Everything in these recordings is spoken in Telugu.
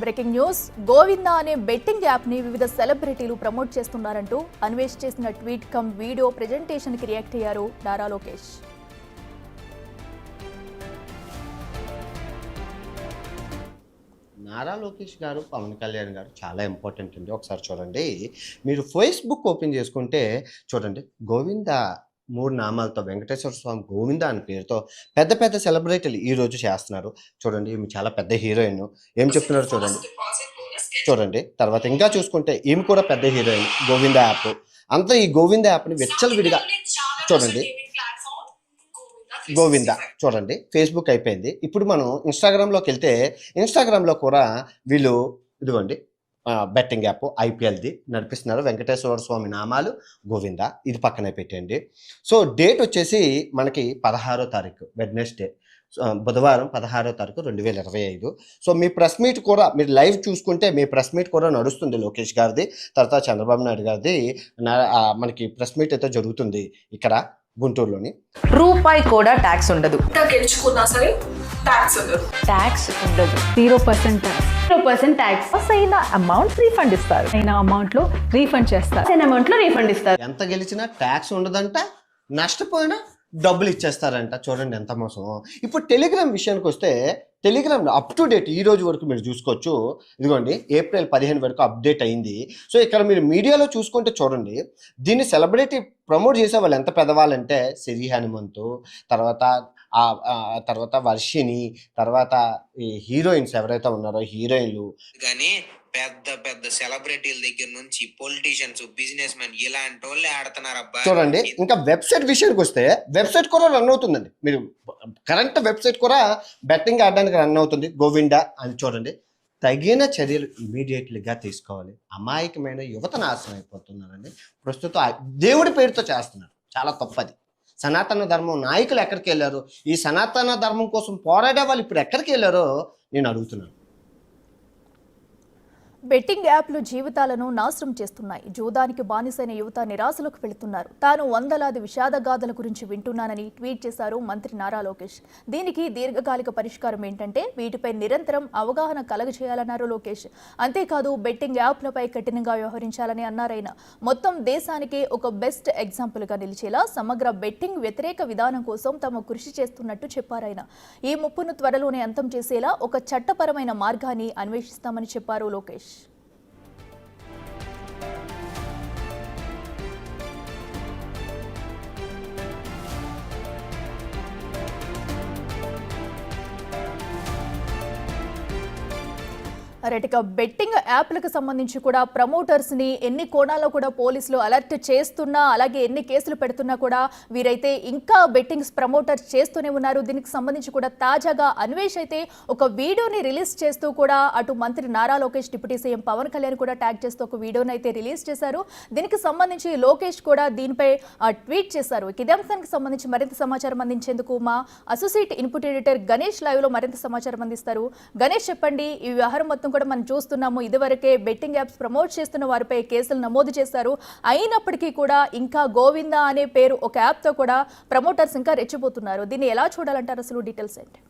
Breaking news. గోవిందా అనే బెట్టింగ్ యాప్ ని వివిధ సెలబ్రిటీలు ప్రమోట్ చేస్తున్నారంటూ అన్వేష్ చేసిన ట్వీట్ కమ్ వీడియో ప్రెజెంటేషన్ కి రియాక్ట్ అయ్యారు నారా లోకేష్. నారా లోకేష్ గారు, పవన్ కళ్యాణ్ గారు చాలా ఇంపార్టెంట్ అండి. ఒకసారి చూడండి, మీరు ఫేస్బుక్ ఓపెన్ చేసుకుంటే చూడండి, గోవిందా 3 నామాలతో వెంకటేశ్వర స్వామి గోవిందా అనే పేరుతో పెద్ద పెద్ద సెలబ్రిటీలు ఈరోజు చేస్తున్నారు. చూడండి, ఈమె చాలా పెద్ద హీరోయిన్. ఏం చెప్తున్నారు చూడండి. చూడండి, తర్వాత ఇంకా చూసుకుంటే ఈమె కూడా పెద్ద హీరోయిన్. గోవిందా యాప్ అంతా ఈ గోవిందా యాప్ని విచ్చలవిడిగా చూడండి. గోవిందా చూడండి, ఫేస్బుక్ అయిపోయింది. ఇప్పుడు మనం ఇన్స్టాగ్రామ్లోకి వెళ్తే ఇన్స్టాగ్రామ్లో కూడా వీళ్ళు ఇదిగోండి బెట్టింగ్ యాప్ ఐపీఎల్ది నడిపిస్తున్నారు. వెంకటేశ్వర స్వామి నామాలు గోవిందా, ఇది పక్కనే పెట్టండి. సో డేట్ వచ్చేసి మనకి 16వ తారీఖు వెడ్నెస్డే, బుధవారం 16వ తారీఖు 2025. సో మీ ప్రెస్ మీట్ కూడా మీరు లైవ్ చూసుకుంటే మీ ప్రెస్ మీట్ కూడా నడుస్తుంది. లోకేష్ గారిది, తర్వాత చంద్రబాబు నాయుడు గారిది మనకి ప్రెస్ మీట్ అయితే జరుగుతుంది ఇక్కడ గుంటూరులోని. రూపాయి కూడా ట్యాక్స్ ఉండదు. గెలుచుకున్నా సరే ట్యాక్స్ ఉండదు. ట్యాక్స్ ఉండదు. 0% ట్యాక్స్. 0% ట్యాక్స్. అయిన అమౌంట్ రీఫండ్ ఇస్తారు. అయిన అమౌంట్ లో రీఫండ్ చేస్తారు. అయిన అమౌంట్ లో రీఫండ్ ఇస్తారు. ఎంత గెలిచినా ట్యాక్స్ ఉండదంట, నష్టపోయినా డబ్బులు ఇచ్చేస్తారంట. చూడండి ఎంత మోసం. ఇప్పుడు టెలిగ్రామ్ విషయానికి వస్తే, టెలిగ్రామ్ అప్ టు డేట్ ఈ రోజు వరకు మీరు చూసుకోవచ్చు. ఇదిగోండి ఏప్రిల్ 15 వరకు అప్డేట్ అయింది. సో ఇక్కడ మీరు మీడియాలో చూసుకుంటే చూడండి, దీన్ని సెలబ్రిటీ ప్రమోట్ చేసే వాళ్ళు ఎంత పెద్దవాళ్ళంటే సిరి హనుమంతు, తర్వాత వర్షిని, తర్వాత ఈ హీరోయిన్స్ ఎవరైతే ఉన్నారో హీరోయిన్లు, కానీ పెద్ద పెద్ద సెలబ్రిటీల దగ్గర నుంచి పొలిటీషియన్స్, బిజినెస్ మెన్ ఇలాంటి వాళ్ళే ఆడుతున్నారు అబ్బా. చూడండి, ఇంకా వెబ్సైట్ విషయానికి వస్తే వెబ్సైట్ కూడా రన్ అవుతుందండి. మీరు కరెంట్ వెబ్సైట్ కూడా బెట్టింగ్ ఆడడానికి రన్ అవుతుంది గోవిందా అని. చూడండి, తగిన చర్యలు ఇమీడియట్లీగా తీసుకోవాలి. అమాయకమైన యువత నాశనం అయిపోతున్నారండి. ప్రస్తుతం దేవుడి పేరుతో చేస్తున్నారు, చాలా తప్పది. సనాతన ధర్మం నాయకులు ఎక్కడికి వెళ్ళారు? ఈ సనాతన ధర్మం కోసం పోరాడే వాళ్ళు ఇప్పుడు ఎక్కడికి వెళ్ళారో నేను అడుగుతున్నాను. బెట్టింగ్ యాప్లు జీవితాలను నాశనం చేస్తున్నాయి. జూదానికి బానిసైన యువత నిరాశలకు వెళుతున్నారు. తాను వందలాది విషాదగాథల గురించి వింటున్నానని ట్వీట్ చేశారు మంత్రి నారా లోకేష్. దీనికి దీర్ఘకాలిక పరిష్కారం ఏంటంటే వీటిపై నిరంతరం అవగాహన కలగజేయాలన్నారు లోకేష్. అంతేకాదు బెట్టింగ్ యాప్లపై కఠినంగా వ్యవహరించాలని అన్నారాయన. మొత్తం దేశానికే ఒక బెస్ట్ ఎగ్జాంపుల్గా నిలిచేలా సమగ్ర బెట్టింగ్ వ్యతిరేక విధానం కోసం తాము కృషి చేస్తున్నట్టు చెప్పారాయన. ఈ ముప్పును త్వరలోనే అంతం చేసేలా ఒక చట్టపరమైన మార్గాన్ని అన్వేషిస్తామని చెప్పారు లోకేష్. రైట్గా బెట్టింగ్ యాప్లకు సంబంధించి కూడా ప్రమోటర్స్ని ఎన్ని కోణాల్లో కూడా పోలీసులు అలర్ట్ చేస్తున్నా, అలాగే ఎన్ని కేసులు పెడుతున్నా కూడా వీరైతే ఇంకా బెట్టింగ్స్ ప్రమోటర్స్ చేస్తూనే ఉన్నారు. దీనికి సంబంధించి కూడా తాజాగా అన్వేష్ అయితే ఒక వీడియోని రిలీజ్ చేస్తూ కూడా అటు మంత్రి నారా లోకేష్, డిప్యూటీ సీఎం పవన్ కళ్యాణ్ కూడా ట్యాగ్ చేస్తూ ఒక వీడియోని అయితే రిలీజ్ చేశారు. దీనికి సంబంధించి లోకేష్ కూడా దీనిపై ట్వీట్ చేశారు. ఇదే అంశానికి సంబంధించి మరింత సమాచారం అందించేందుకు మా associate input editor Ganesh live లో మరింత సమాచారం అందిస్తారు. గణేష్, చెప్పండి. ఈ వ్యవహారం మొత్తం కూడా మనం చూస్తున్నాము, ఇదివరకే బెట్టింగ్ యాప్స్ ప్రమోట్ చేస్తున్న వారిపై కేసులు నమోదు చేశారు. అయినప్పటికీ కూడా ఇంకా గోవిందా అనే పేరు ఒక యాప్ తో కూడా ప్రమోటర్స్ ఇంకా రెచ్చిపోతున్నారు. దీన్ని ఎలా చూడాలంటారు? అసలు డీటెయిల్స్ ఏంటి?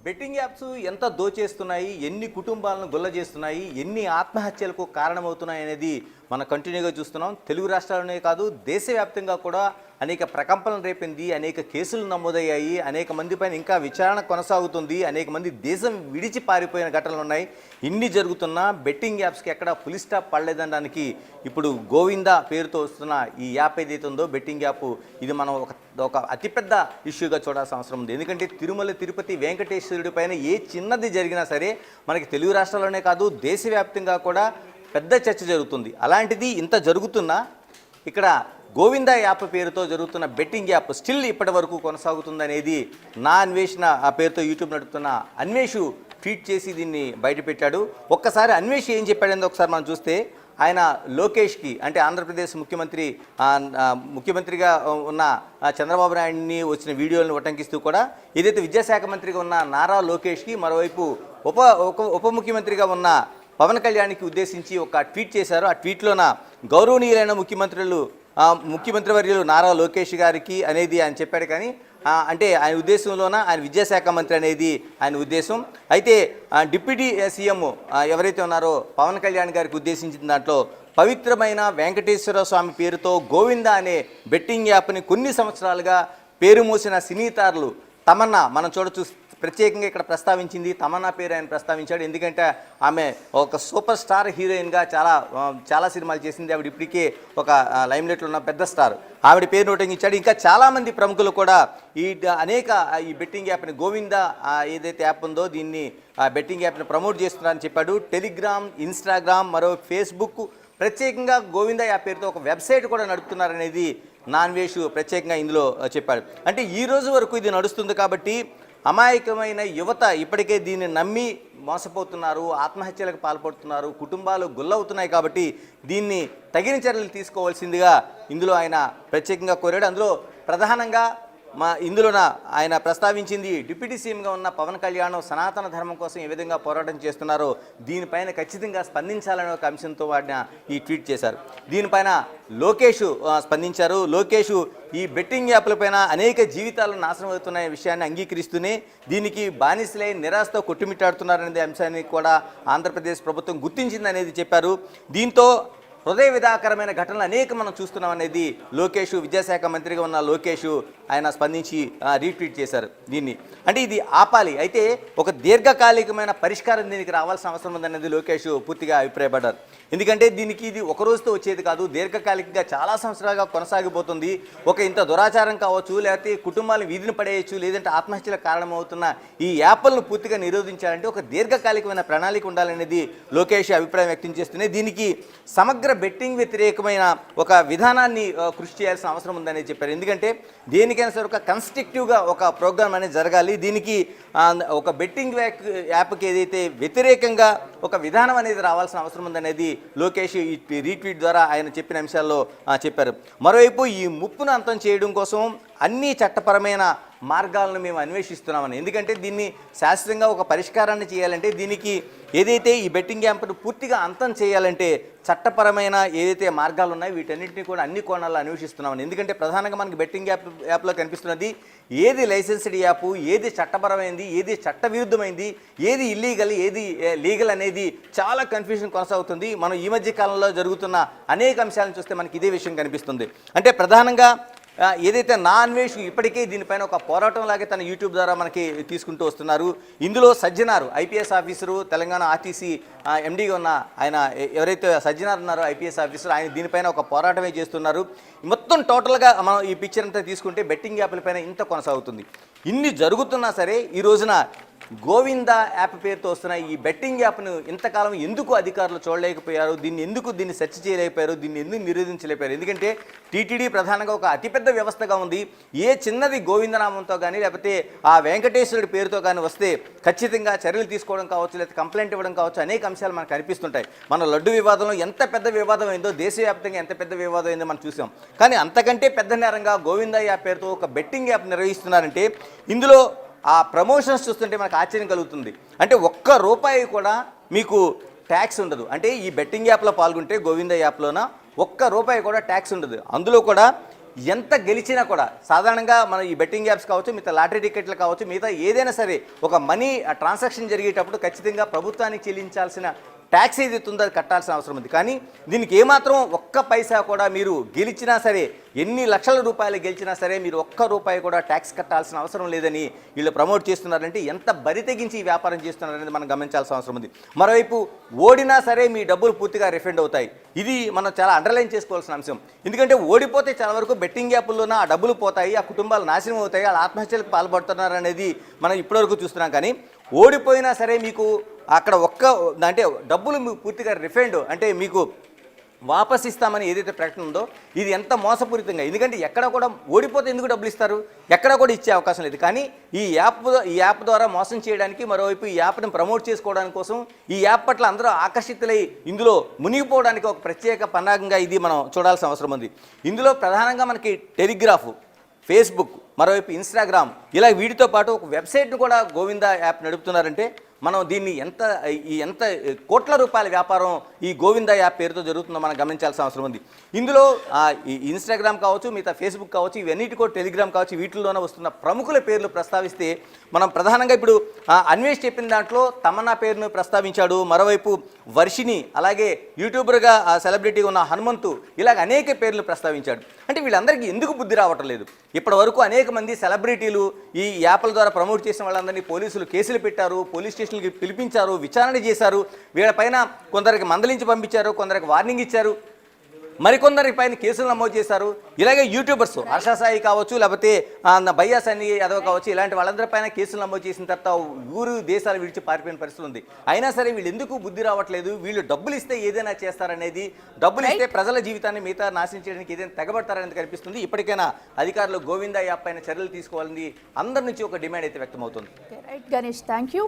బెట్టింగ్ యాప్స్ ఎంత దోచేస్తున్నాయి, ఎన్ని కుటుంబాలను గుల్ల చేస్తున్నాయి, ఎన్ని ఆత్మహత్యలకు కారణమవుతున్నాయి అనేది మనం కంటిన్యూగా చూస్తున్నాం. తెలుగు రాష్ట్రాలనే కాదు దేశవ్యాప్తంగా కూడా అనేక ప్రకంపనలు రేపింది, అనేక కేసులు నమోదయ్యాయి, అనేక మంది పైన ఇంకా విచారణ కొనసాగుతుంది, అనేక మంది దేశం విడిచి పారిపోయిన ఘటనలు ఉన్నాయి. ఇన్ని జరుగుతున్నా బెట్టింగ్ యాప్స్కి ఎక్కడ ఫుల్ స్టాప్ పడలేదనడానికి ఇప్పుడు గోవిందా పేరుతో వస్తున్న ఈ యాప్ ఏదైతే ఉందో బెట్టింగ్ యాప్, ఇది మనం ఒక అతిపెద్ద ఇష్యూగా చూడాల్సిన అవసరం ఉంది. ఎందుకంటే తిరుమల తిరుపతి వెంకటేశ్వరుడి పైన ఏ చిన్నది జరిగినా సరే మనకి తెలుగు రాష్ట్రాల్లోనే కాదు దేశవ్యాప్తంగా కూడా పెద్ద చర్చ జరుగుతుంది. అలాంటిది ఇంత జరుగుతున్నా ఇక్కడ గోవిందా యాప్ పేరుతో జరుగుతున్న బెట్టింగ్ యాప్ స్టిల్ ఇప్పటి వరకు కొనసాగుతుందనేది నా అన్వేషణ ఆ పేరుతో యూట్యూబ్ నడుపుతున్న అన్వేష్ ట్వీట్ చేసి దీన్ని బయటపెట్టాడు. ఒక్కసారి అన్వేష్ ఏం చెప్పాడో ఒకసారి మనం చూస్తే, ఆయన లోకేష్కి అంటే ఆంధ్రప్రదేశ్ ముఖ్యమంత్రిగా ఉన్న చంద్రబాబు నాయుడిని వచ్చిన వీడియోలను ఉటంకిస్తూ కూడా ఏదైతే విద్యాశాఖ మంత్రిగా ఉన్న నారా లోకేష్కి, మరోవైపు ఉప ముఖ్యమంత్రిగా ఉన్న పవన్ కళ్యాణ్కి ఉద్దేశించి ఒక ట్వీట్ చేశారు. ఆ ట్వీట్లోన గౌరవనీయులైన ముఖ్యమంత్రి వర్యులు నారా లోకేష్ గారికి అనేది ఆయన చెప్పాడు. కానీ అంటే ఆయన ఉద్దేశంలోన ఆయన విద్యాశాఖ మంత్రి అనేది ఆయన ఉద్దేశం. అయితే డిప్యూటీ సీఎం ఎవరైతే ఉన్నారో పవన్ కళ్యాణ్ గారికి ఉద్దేశించిన దాంట్లో పవిత్రమైన వెంకటేశ్వర స్వామి పేరుతో గోవింద అనే బెట్టింగ్ యాప్ని కొన్ని సంవత్సరాలుగా పేరు మోసిన సినీతారులు తమన్నా మనం చూడొచ్చు, ప్రత్యేకంగా ఇక్కడ ప్రస్తావించింది తమన్నా పేరు ఆయన ప్రస్తావించాడు. ఎందుకంటే ఆమె ఒక సూపర్ స్టార్ హీరోయిన్గా చాలా సినిమాలు చేసింది. ఆవిడ ఇప్పటికే ఒక లైమ్లైట్లో ఉన్న పెద్ద స్టార్. ఆవిడ పేరు నోటించాడు. ఇంకా చాలామంది ప్రముఖులు కూడా ఈ బెట్టింగ్ యాప్ని గోవింద ఏదైతే యాప్ ఉందో దీన్ని బెట్టింగ్ యాప్ని ప్రమోట్ చేస్తున్నారని చెప్పాడు. టెలిగ్రామ్, ఇన్స్టాగ్రామ్, మరో ఫేస్బుక్, ప్రత్యేకంగా గోవింద యాప్ పేరుతో ఒక వెబ్సైట్ కూడా నడుపుతున్నారనేది నాన్వేష్ ప్రత్యేకంగా ఇందులో చెప్పాడు. అంటే ఈ రోజు వరకు ఇది నడుస్తుంది కాబట్టి అమాయకమైన యువత ఇప్పటికే దీన్ని నమ్మి మోసపోతున్నారు, ఆత్మహత్యలకు పాల్పడుతున్నారు, కుటుంబాలు గుల్లవుతున్నాయి. కాబట్టి దీన్ని తగిన చర్యలు తీసుకోవాల్సిందిగా ఇందులో ఆయన ప్రత్యేకంగా కోరాడు. అందులో ప్రధానంగా ఇందులోన ఆయన ప్రస్తావించింది డిప్యూటీ సీఎంగా ఉన్న పవన్ కళ్యాణ్ సనాతన ధర్మం కోసం ఏ విధంగా పోరాటం చేస్తున్నారో దీనిపైన ఖచ్చితంగా స్పందించాలనే ఒక అంశంతో వాడిన ఈ ట్వీట్ చేశారు. దీనిపైన లోకేష్ స్పందించారు. లోకేష్ ఈ బెట్టింగ్ యాప్లపైన అనేక జీవితాలు నాశనం అవుతున్న విషయాన్ని అంగీకరిస్తూనే దీనికి బానిసలై నిరాశతో కొట్టుమిట్టాడుతున్నారనే అంశాన్ని కూడా ఆంధ్రప్రదేశ్ ప్రభుత్వం గుర్తించిందనేది చెప్పారు. దీంతో హృదయ విదాకరమైన ఘటనలు అనేక మనం చూస్తున్నాం అనేది లోకేష్, విద్యాశాఖ మంత్రిగా ఉన్న లోకేష్ ఆయన స్పందించి రీట్వీట్ చేశారు దీన్ని. అంటే ఇది ఆపాలి, అయితే ఒక దీర్ఘకాలికమైన పరిష్కారం దీనికి రావాల్సిన అవసరం ఉందనేది లోకేష్ పూర్తిగా అభిప్రాయపడ్డారు. ఎందుకంటే దీనికి ఇది ఒక రోజుతో వచ్చేది కాదు, దీర్ఘకాలికంగా చాలా సంవత్సరాలుగా కొనసాగిపోతుంది. ఒక ఇంత దురాచారం కావచ్చు, లేకపోతే కుటుంబాలను వీధిని పడేయచ్చు, లేదంటే ఆత్మహత్యలకు కారణమవుతున్న ఈ యాప్లను పూర్తిగా నిరోధించాలంటే ఒక దీర్ఘకాలికమైన ప్రణాళిక ఉండాలనేది లోకేష్ అభిప్రాయం వ్యక్తం చేస్తూనే దీనికి సమగ్ర బెట్టింగ్ వ్యతిరేకమైన ఒక విధానాన్ని కృషి చేయాల్సిన అవసరం ఉందని చెప్పారు. ఎందుకంటే దేనికైనా సరే ఒక కన్స్ట్రక్టివ్గా ఒక ప్రోగ్రామ్ అనేది జరగాలి. దీనికి ఒక బెట్టింగ్ యాప్కి ఏదైతే వ్యతిరేకంగా ఒక విధానం అనేది రావాల్సిన అవసరం ఉందనేది లోకేష్ ఈ రీట్వీట్ ద్వారా ఆయన చెప్పిన అంశాల్లో చెప్పారు. మరోవైపు ఈ ముప్పును అంతం చేయడం కోసం అన్ని చట్టపరమైన మార్గాలను మేము అన్వేషిస్తున్నామని. ఎందుకంటే దీన్ని శాశ్వతంగా ఒక పరిష్కారాన్ని చేయాలంటే దీనికి ఏదైతే ఈ బెట్టింగ్ యాప్ను పూర్తిగా అంతం చేయాలంటే చట్టపరమైన ఏదైతే మార్గాలు ఉన్నాయో వీటన్నింటినీ కూడా అన్ని కోణాల్లో అన్వేషిస్తున్నామని. ఎందుకంటే ప్రధానంగా మనకి బెట్టింగ్ యాప్లో కనిపిస్తున్నది ఏది లైసెన్స్డ్ యాప్, ఏది చట్టపరమైంది, ఏది చట్టవిరుద్ధమైంది, ఏది ఇల్లీగల్, ఏది లీగల్ అనేది చాలా కన్ఫ్యూజన్ కొనసాగుతుంది. మనం ఈ మధ్య కాలంలో జరుగుతున్న అనేక అంశాలను చూస్తే మనకి ఇదే విషయం కనిపిస్తుంది. అంటే ప్రధానంగా ఏదైతే నాన్వేష్ ఇప్పటికే దీనిపైన ఒక పోరాటం లాగే తన యూట్యూబ్ ద్వారా మనకి తీసుకుంటూ వస్తున్నారు. ఇందులో Sajjanar IPS officer, Telangana RTC ఎండీగా ఉన్న ఆయన ఎవరైతే సజ్జనార్ ఉన్నారో ఐపీఎస్ ఆఫీసర్, ఆయన దీనిపైన ఒక పోరాటమే చేస్తున్నారు. మొత్తం టోటల్గా మనం ఈ పిక్చర్ అంతా తీసుకుంటే బెట్టింగ్ యాప్లపైన ఇంత కొనసాగుతుంది. ఇన్ని జరుగుతున్నా సరే ఈ రోజున గోవింద యాప్ పేరుతో వస్తున్న ఈ బెట్టింగ్ యాప్ను ఇంతకాలం ఎందుకు అధికారులు చూడలేకపోయారు, దీన్ని సెర్చ్ చేయలేకపోయారు, దీన్ని ఎందుకు నిరోధించలేకపోయారు? ఎందుకంటే టీటీడీ ప్రధానంగా ఒక అతిపెద్ద వ్యవస్థగా ఉంది. ఏ చిన్నది గోవిందనామంతో కానీ లేకపోతే ఆ వెంకటేశ్వరుడి పేరుతో కానీ వస్తే ఖచ్చితంగా చర్యలు తీసుకోవడం కావచ్చు, లేకపోతే కంప్లైంట్ ఇవ్వడం కావచ్చు, అనేక అంశాలు మనకు కనిపిస్తుంటాయి. మన లడ్డు వివాదంలో ఎంత పెద్ద వివాదం అయిందో, దేశవ్యాప్తంగా ఎంత పెద్ద వివాదం అయిందో మనం చూసాం. కానీ అంతకంటే పెద్ద నేరంగా గోవింద యాప్ పేరుతో ఒక బెట్టింగ్ యాప్ నిర్వహిస్తున్నారంటే ఇందులో ఆ ప్రమోషన్స్ చూస్తుంటే మనకు ఆశ్చర్యం కలుగుతుంది. అంటే ₹1 కూడా మీకు ట్యాక్స్ ఉండదు. అంటే ఈ బెట్టింగ్ యాప్లో పాల్గొంటే గోవింద యాప్లోన ₹1 కూడా ట్యాక్స్ ఉండదు. అందులో కూడా ఎంత గెలిచినా కూడా సాధారణంగా మన ఈ బెట్టింగ్ యాప్స్ కావచ్చు, మిగతా లాటరీ టికెట్లు కావచ్చు, మిగతా ఏదైనా సరే ఒక మనీ ట్రాన్సాక్షన్ జరిగేటప్పుడు ఖచ్చితంగా ప్రభుత్వానికి చెల్లించాల్సిన ట్యాక్స్ ఏదైతే ఉందో అది కట్టాల్సిన అవసరం ఉంది. కానీ దీనికి ఏమాత్రం ₹1 కూడా మీరు గెలిచినా సరే, ఎన్ని లక్షల రూపాయలు గెలిచినా సరే మీరు ₹1 కూడా ట్యాక్స్ కట్టాల్సిన అవసరం లేదని వీళ్ళు ప్రమోట్ చేస్తున్నారంటే ఎంత బరి తెగించి ఈ వ్యాపారం చేస్తున్నారనేది మనం గమనించాల్సిన అవసరం ఉంది. మరోవైపు ఓడినా సరే మీ డబ్బులు పూర్తిగా రిఫండ్ అవుతాయి. ఇది మనం చాలా అండర్లైన్ చేసుకోవాల్సిన అంశం. ఎందుకంటే ఓడిపోతే చాలా వరకు బెట్టింగ్ యాప్ల్లోన ఆ డబ్బులు పోతాయి, ఆ కుటుంబాలు నాశనం అవుతాయి, వాళ్ళ ఆత్మహత్యలకు పాల్పడుతున్నారు అనేది మనం ఇప్పటివరకు చూస్తున్నాం. కానీ ఓడిపోయినా సరే మీకు అక్కడ అంటే డబ్బులు పూర్తిగా రిఫండ్ అంటే మీకు వాపస్ ఇస్తామని ఏదైతే ప్రకటన ఉందో ఇది ఎంత మోసపూరితంగా. ఎందుకంటే ఎక్కడ కూడా ఓడిపోతే ఎందుకు డబ్బులు ఇస్తారు, ఎక్కడ కూడా ఇచ్చే అవకాశం లేదు. కానీ ఈ యాప్ ద్వారా మోసం చేయడానికి, మరోవైపు ఈ యాప్ని ప్రమోట్ చేసుకోవడానికి కోసం ఈ యాప్ పట్ల అందరూ ఆకర్షితులై ఇందులో మునిగిపోవడానికి ఒక ప్రత్యేక పన్నాగంగా ఇది మనం చూడాల్సిన అవసరం ఉంది. ఇందులో ప్రధానంగా మనకి టెలిగ్రాఫ్, ఫేస్బుక్, మరోవైపు ఇన్స్టాగ్రామ్ ఇలా వీటితో పాటు ఒక వెబ్సైట్ను కూడా గోవింద యాప్ నడుపుతున్నారంటే మనం దీన్ని ఎంత కోట్ల రూపాయల వ్యాపారం ఈ గోవింద యాప్ పేరుతో జరుగుతుందో మనం గమనించాల్సిన అవసరం ఉంది. ఇందులో ఈ ఇన్స్టాగ్రామ్ కావచ్చు, మిగతా ఫేస్బుక్ కావచ్చు, ఇవన్నిటికో టెలిగ్రామ్ కావచ్చు, వీటిల్లోనే వస్తున్న ప్రముఖుల పేర్లు ప్రస్తావిస్తే మనం ప్రధానంగా ఇప్పుడు అన్వేష్ చెప్పిన దాంట్లో తమన్నా పేరును ప్రస్తావించాడు. మరోవైపు వర్షిని, అలాగే యూట్యూబర్గా సెలబ్రిటీగా ఉన్న హనుమంతు, ఇలాగ అనేక పేర్లు ప్రస్తావించాడు. అంటే వీళ్ళందరికీ ఎందుకు బుద్ధి రావటం లేదు? ఇప్పటి వరకు అనేక మంది సెలబ్రిటీలు ఈ యాప్ల ద్వారా ప్రమోట్ చేసిన వాళ్ళందరినీ పోలీసులు కేసులు పెట్టారు, పోలీస్ స్టేషన్కి పిలిపించారు, విచారణ చేశారు. వీళ్ళపైన కొందరికి మందలించి పంపించారు, కొందరికి వార్నింగ్ ఇచ్చారు, మరికొందరి పైన కేసులు నమోదు చేశారు. ఇలాగే యూట్యూబర్స్ హర్ష సాయి కావచ్చు, లేకపోతే భయ్యా సన్ని యాదవ్ కావచ్చు, ఇలాంటి వాళ్ళందరి పైన కేసులు నమోదు చేసిన తర్వాత ఊరు దేశాలు విడిచి పారిపోయిన పరిస్థితి ఉంది. అయినా సరే వీళ్ళు ఎందుకు బుద్ధి రావట్లేదు? వీళ్ళు డబ్బులు ఇస్తే ఏదైనా చేస్తారనేది, డబ్బులు ఇస్తే ప్రజల జీవితాన్ని మిగతా నాశనం చేయడానికి ఏదైనా తెగబడతారనేది కనిపిస్తుంది. ఇప్పటికైనా అధికారులు గోవిందా యాప్ పైన చర్యలు తీసుకోవాలని అందరి నుంచి ఒక డిమాండ్ అయితే వ్యక్తమవుతుంది. Right Ganesh, thank you.